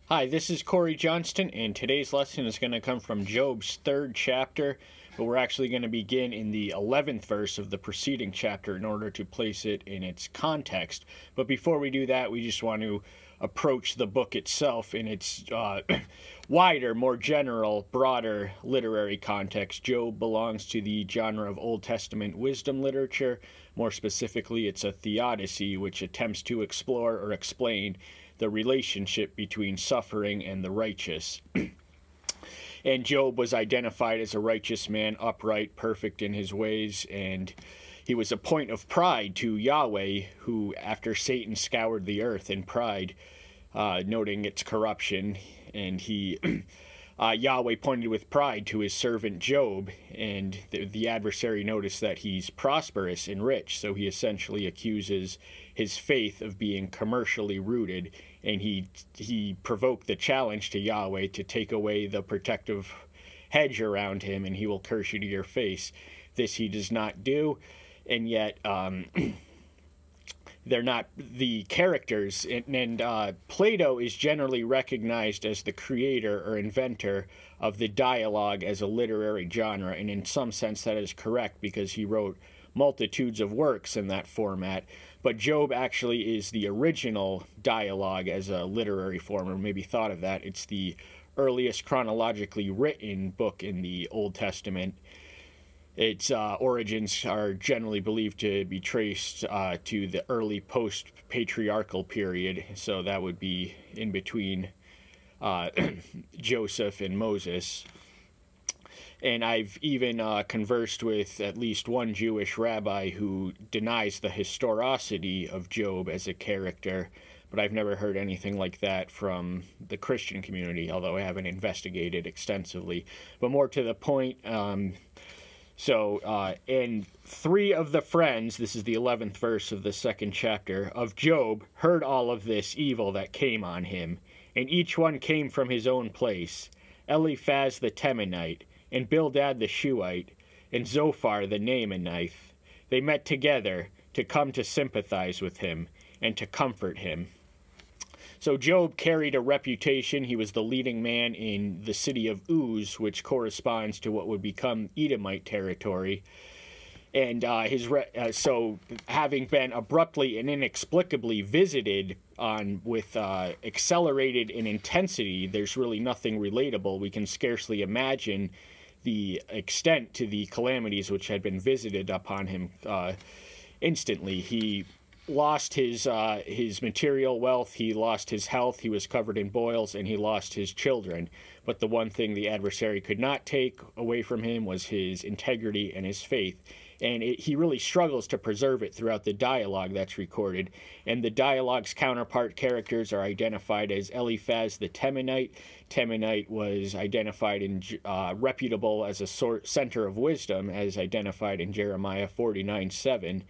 Hi, this is Corey Johnston, and today's lesson is going to come from Job's 3rd chapter, but we're actually going to begin in the 11th verse of the preceding chapter in order to place it in its context. But before we do that, we just want to approach the book itself in its wider, more general, broader literary context. Job belongs to the genre of Old Testament wisdom literature. More specifically, it's a theodicy, which attempts to explore or explain the relationship between suffering and the righteous. And Job was identified as a righteous man, upright, perfect in his ways, and he was a point of pride to Yahweh, who, after Satan scoured the earth in pride, noting its corruption, and Yahweh pointed with pride to his servant Job, and the adversary noticed that he's prosperous and rich, so he essentially accuses his faith of being commercially rooted, and he provoked the challenge to Yahweh to take away the protective hedge around him, and he will curse you to your face. This he does not do, and yet they're not the characters, and Plato is generally recognized as the creator or inventor of the dialogue as a literary genre, and in some sense that is correct because he wrote multitudes of works in that format. But Job actually is the original dialogue as a literary form, or maybe thought of that. It's the earliest chronologically written book in the Old Testament. Its origins are generally believed to be traced to the early post-patriarchal period, so that would be in between Joseph and Moses. And I've even conversed with at least one Jewish rabbi who denies the historicity of Job as a character, but I've never heard anything like that from the Christian community, although I haven't investigated extensively. But more to the point, and 3 of the friends, this is the 11th verse of the 2nd chapter, of Job heard all of this evil that came on him, and each one came from his own place, Eliphaz the Temanite, and Bildad the Shuhite, and Zophar the Naamanite. They met together to come to sympathize with him and to comfort him. So Job carried a reputation. He was the leading man in the city of Uz, which corresponds to what would become Edomite territory. And so having been abruptly and inexplicably visited with accelerated in intensity, there's really nothing relatable. We can scarcely imagine the extent to the calamities which had been visited upon him instantly. He lost his material wealth, he lost his health, he was covered in boils, and he lost his children. But the one thing the adversary could not take away from him was his integrity and his faith. And he really struggles to preserve it throughout the dialogue that's recorded. And the dialogue's counterpart characters are identified as Eliphaz the Temanite. Temanite was identified in reputable as a center of wisdom, as identified in Jeremiah 49:7.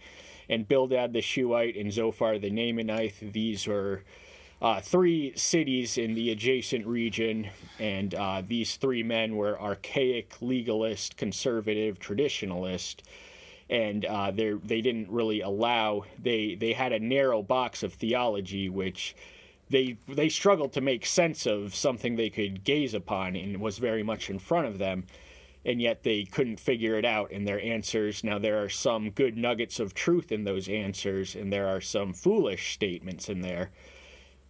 And Bildad the Shuhite and Zophar the Naamanite, these were 3 cities in the adjacent region, and these 3 men were archaic, legalist, conservative, traditionalist, and they didn't really allow, they had a narrow box of theology which they struggled to make sense of, something they could gaze upon and was very much in front of them, and yet they couldn't figure it out in their answers. Now there are some good nuggets of truth in those answers, and there are some foolish statements in there.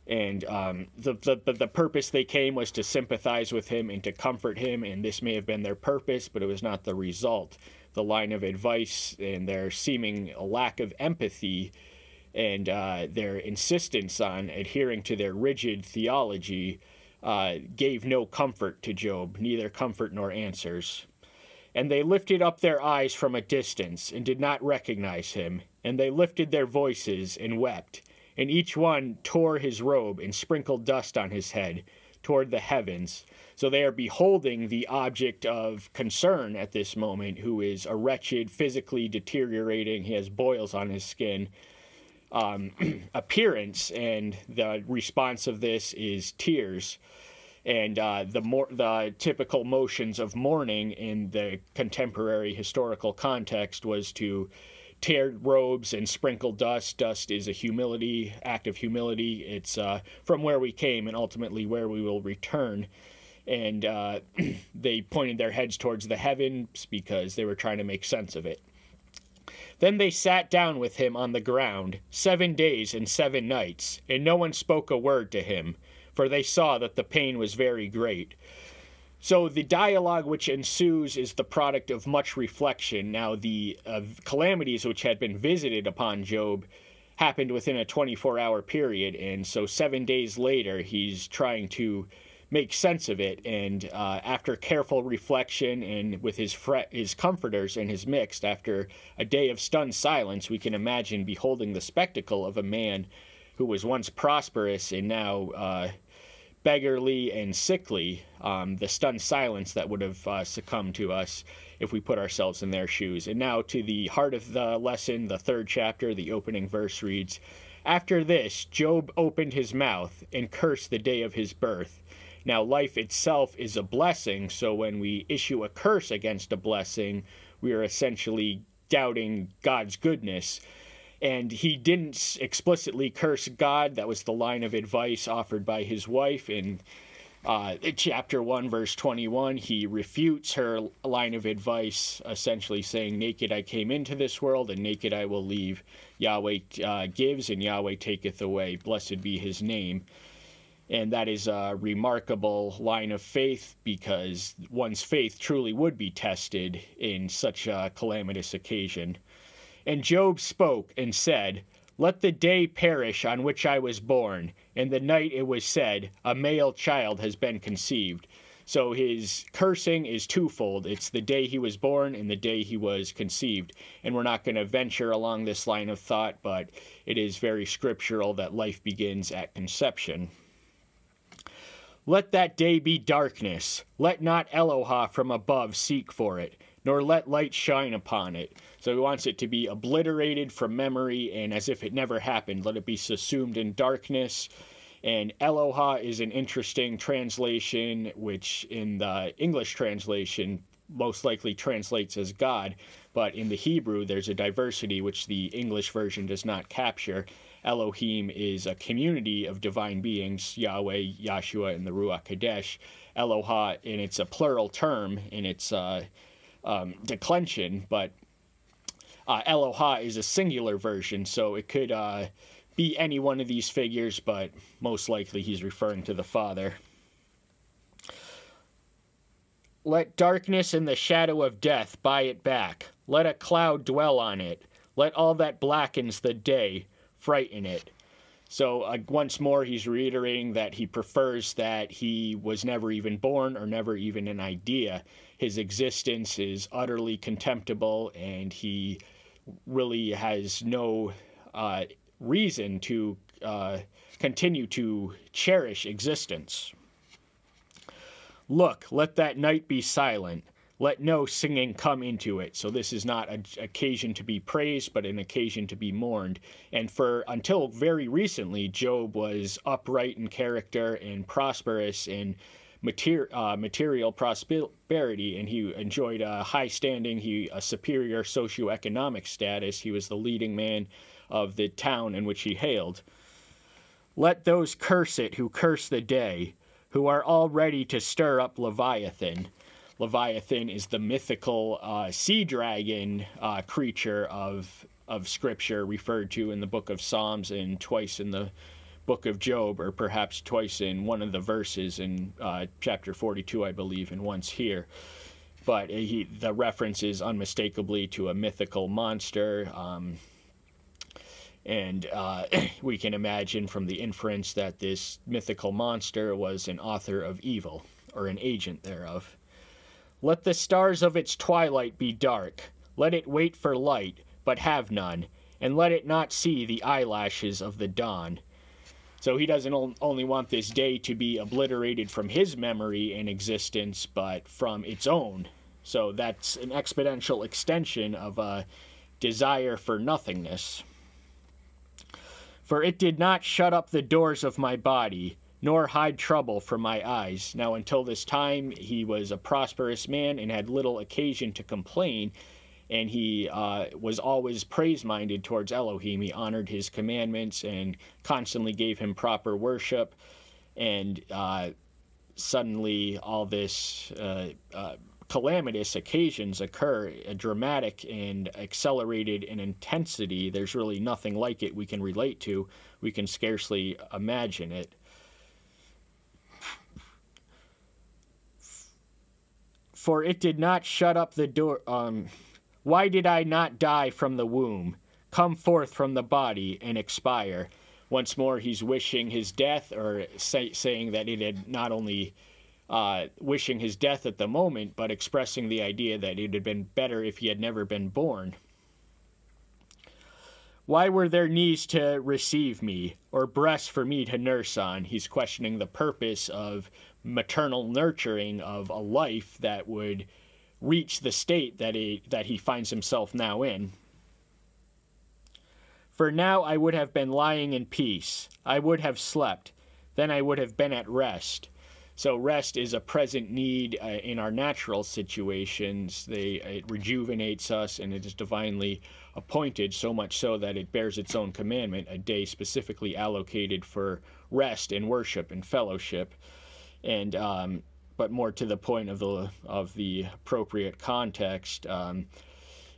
And the purpose they came was to sympathize with him and to comfort him, and this may have been their purpose, but it was not the result. The line of advice and their seeming lack of empathy and their insistence on adhering to their rigid theology gave no comfort to Job, neither comfort nor answers. And they lifted up their eyes from a distance and did not recognize him, and they lifted their voices and wept. And each one tore his robe and sprinkled dust on his head toward the heavens. So they are beholding the object of concern at this moment, who is a wretched, physically deteriorating, he has boils on his skin, appearance, and the response of this is tears. And the typical motions of mourning in the contemporary historical context was to tear robes and sprinkle dust. Dust is a humility, act of humility. It's from where we came and ultimately where we will return. And they pointed their heads towards the heavens because they were trying to make sense of it. Then they sat down with him on the ground 7 days and 7 nights, and no one spoke a word to him, for they saw that the pain was very great. So the dialogue which ensues is the product of much reflection. Now, the calamities which had been visited upon Job happened within a 24-hour period, and so 7 days later he's trying to make sense of it, and after careful reflection and with his comforters and his mixed, after a day of stunned silence, we can imagine beholding the spectacle of a man who was once prosperous and now beggarly and sickly, the stunned silence that would have succumbed to us if we put ourselves in their shoes. And now to the heart of the lesson, the 3rd chapter, the opening verse reads, "After this, Job opened his mouth and cursed the day of his birth. Now, life itself is a blessing, so when we issue a curse against a blessing, we are essentially doubting God's goodness." And he didn't explicitly curse God. That was the line of advice offered by his wife. In chapter 1, verse 21, he refutes her line of advice, essentially saying, "Naked I came into this world, and naked I will leave. Yahweh gives, and Yahweh taketh away. Blessed be his name." And that is a remarkable line of faith, because one's faith truly would be tested in such a calamitous occasion. "And Job spoke and said, Let the day perish on which I was born, and the night it was said, A male child has been conceived." So his cursing is twofold. It's the day he was born and the day he was conceived. And we're not going to venture along this line of thought, but it is very scriptural that life begins at conception. "Let that day be darkness. Let not Elohah from above seek for it, nor let light shine upon it." So he wants it to be obliterated from memory, and as if it never happened, let it be subsumed in darkness. And Elohah is an interesting translation, which in the English translation most likely translates as God, but in the Hebrew there's a diversity which the English version does not capture. Elohim is a community of divine beings, Yahweh, Yahshua, and the Ruach Kadesh. Elohah, and it's a plural term in its declension, but Elohah is a singular version, so it could be any one of these figures, but most likely he's referring to the Father. "Let darkness and the shadow of death buy it back. Let a cloud dwell on it. Let all that blackens the day frighten it." So once more he's reiterating that he prefers that he was never even born or never even an idea. His existence is utterly contemptible, and he really has no reason to continue to cherish existence. "Look, let that night be silent. Let no singing come into it." So this is not an occasion to be praised, but an occasion to be mourned. And until very recently, Job was upright in character and prosperous in material prosperity, and he enjoyed a high standing, a superior socioeconomic status. He was the leading man of the town in which he hailed. "Let those curse it who curse the day, who are all ready to stir up Leviathan." Leviathan is the mythical sea dragon creature of Scripture, referred to in the book of Psalms and twice in the book of Job, or perhaps twice in one of the verses in chapter 42, I believe, and once here. But the reference is unmistakably to a mythical monster, and we can imagine from the inference that this mythical monster was an author of evil, or an agent thereof. "Let the stars of its twilight be dark. Let it wait for light, but have none, and let it not see the eyelashes of the dawn." So he doesn't only want this day to be obliterated from his memory and existence, but from its own. So that's an exponential extension of a desire for nothingness. "For it did not shut up the doors of my body, nor hide trouble from my eyes." Now, until this time, he was a prosperous man and had little occasion to complain. and he was always praise-minded towards Elohim. He honored his commandments and constantly gave him proper worship, and suddenly all this calamitous occasions occur, dramatic and accelerated in intensity. There's really nothing like it we can relate to. We can scarcely imagine it. For it did not shut up the door. Why did I not die from the womb, come forth from the body, and expire? Once more, he's wishing his death, or saying that it had not only wishing his death at the moment, but expressing the idea that it had been better if he had never been born. Why were there knees to receive me, or breasts for me to nurse on? He's questioning the purpose of maternal nurturing of a life that would reach the state that he finds himself now in. For now I would have been lying in peace. I would have slept. Then I would have been at rest. So rest is a present need in our natural situations. It rejuvenates us, and it is divinely appointed, so much so that it bears its own commandment, a day specifically allocated for rest and worship and fellowship. And but more to the point of the appropriate context,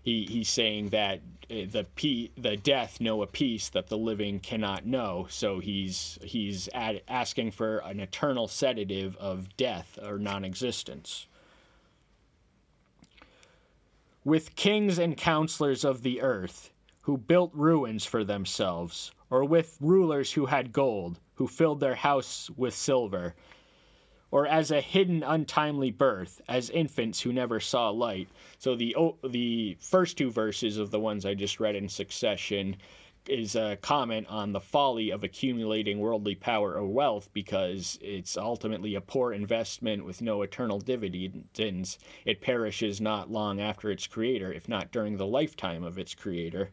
he's saying that the death know a peace that the living cannot know. So he's asking for an eternal sedative of death or non-existence. With kings and counselors of the earth, who built ruins for themselves, or with rulers who had gold, who filled their house with silver, or as a hidden untimely birth, as infants who never saw light. So the first two verses of the ones I just read in succession is a comment on the folly of accumulating worldly power or wealth, because it's ultimately a poor investment with no eternal dividends. It perishes not long after its creator, if not during the lifetime of its creator.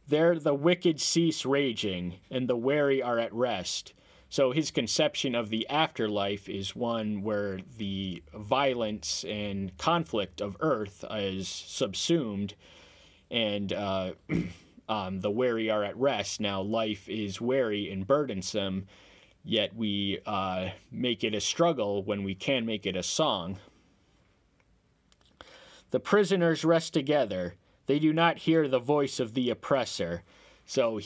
There the wicked cease raging, and the wary are at rest. So his conception of the afterlife is one where the violence and conflict of earth is subsumed, and the weary are at rest. Now life is weary and burdensome, yet we make it a struggle when we can make it a song. The prisoners rest together. They do not hear the voice of the oppressor. So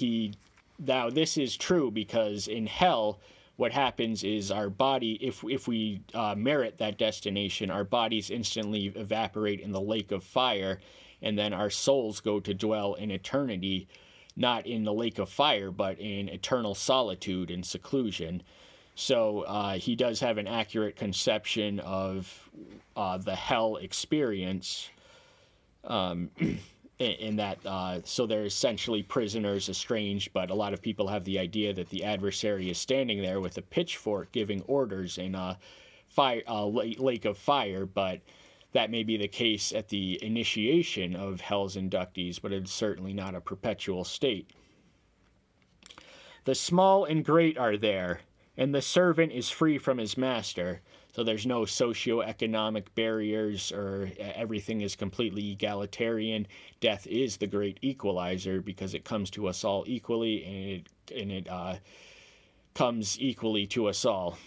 now this is true, because in hell, what happens is our body, if we merit that destination, our bodies instantly evaporate in the lake of fire, and then our souls go to dwell in eternity, not in the lake of fire, but in eternal solitude and seclusion. So he does have an accurate conception of the hell experience. In that, so they're essentially prisoners, estranged, but a lot of people have the idea that the adversary is standing there with a pitchfork giving orders in a lake of fire, but that may be the case at the initiation of hell's inductees, but it's certainly not a perpetual state. The small and great are there, and the servant is free from his master. So there's no socioeconomic barriers, or everything is completely egalitarian. Death is the great equalizer, because it comes to us all equally, and it comes equally to us all.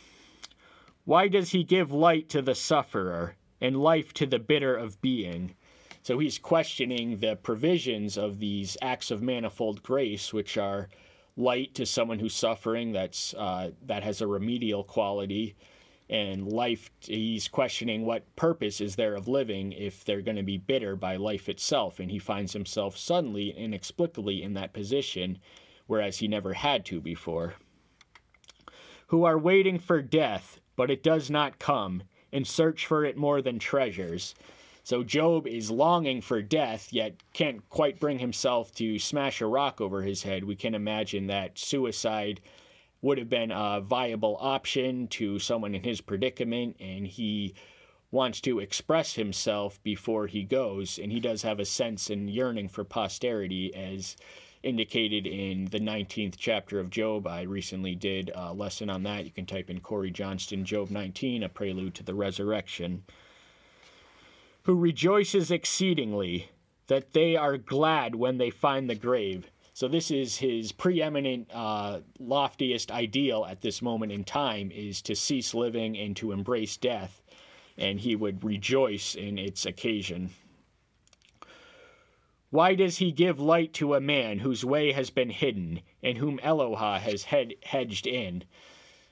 Why does he give light to the sufferer and life to the bitter of being? So he's questioning the provisions of these acts of manifold grace, which are light to someone who's suffering, that has a remedial quality. And life, he's questioning what purpose is there of living if they're going to be bitter by life itself. And he finds himself suddenly, inexplicably in that position, whereas he never had to before. Who are waiting for death, but it does not come, and search for it more than treasures. So Job is longing for death, yet can't quite bring himself to smash a rock over his head. We can imagine that suicide would have been a viable option to someone in his predicament, and he wants to express himself before he goes, and he does have a sense and yearning for posterity, as indicated in the 19th chapter of Job. I recently did a lesson on that. You can type in Corey Johnston Job 19, a prelude to the resurrection. who rejoices exceedingly, that they are glad when they find the grave. So this is his preeminent, loftiest ideal at this moment in time, is to cease living and to embrace death, and he would rejoice in its occasion. Why does he give light to a man whose way has been hidden, and whom Eloha has hedged in?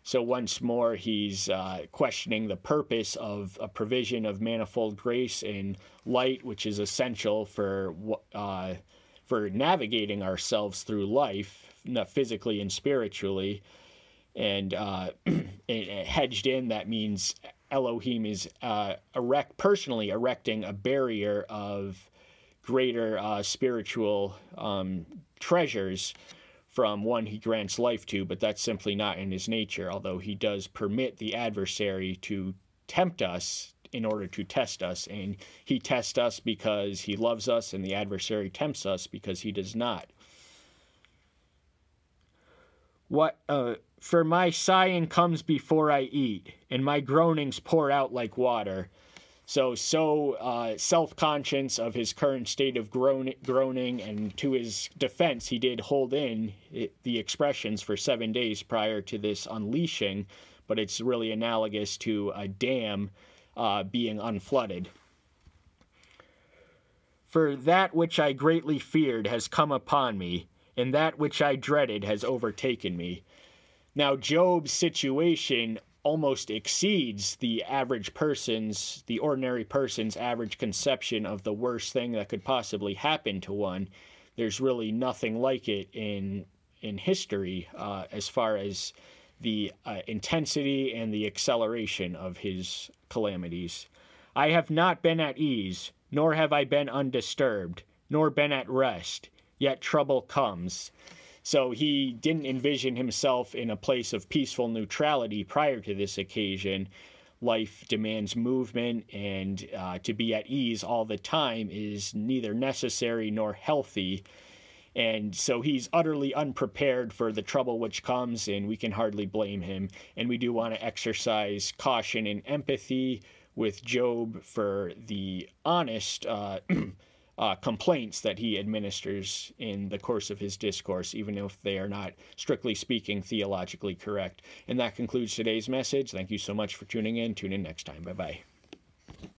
So once more, he's questioning the purpose of a provision of manifold grace and light, which is essential for navigating ourselves through life, not physically and spiritually. And hedged in, that means Elohim is personally erecting a barrier of greater spiritual treasures from one he grants life to, but that's simply not in his nature, although he does permit the adversary to tempt us in order to test us, and he tests us because he loves us, and the adversary tempts us because he does not. For my sighing comes before I eat, and my groanings pour out like water. So self-conscious of his current state of groaning, and to his defense, he did hold in the expressions for 7 days prior to this unleashing, but it's really analogous to a dam being unflooded. For that which I greatly feared has come upon me, and that which I dreaded has overtaken me. Now, Job's situation almost exceeds the ordinary person's average conception of the worst thing that could possibly happen to one. There's really nothing like it in history as far as the intensity and the acceleration of his calamities. I have not been at ease, nor have I been undisturbed, nor been at rest, yet trouble comes. So he didn't envision himself in a place of peaceful neutrality prior to this occasion. Life demands movement, and to be at ease all the time is neither necessary nor healthy. And so he's utterly unprepared for the trouble which comes, and we can hardly blame him. And we do want to exercise caution and empathy with Job for the honest complaints that he administers in the course of his discourse, even if they are not, strictly speaking, theologically correct. And that concludes today's message. Thank you so much for tuning in. Tune in next time. Bye-bye.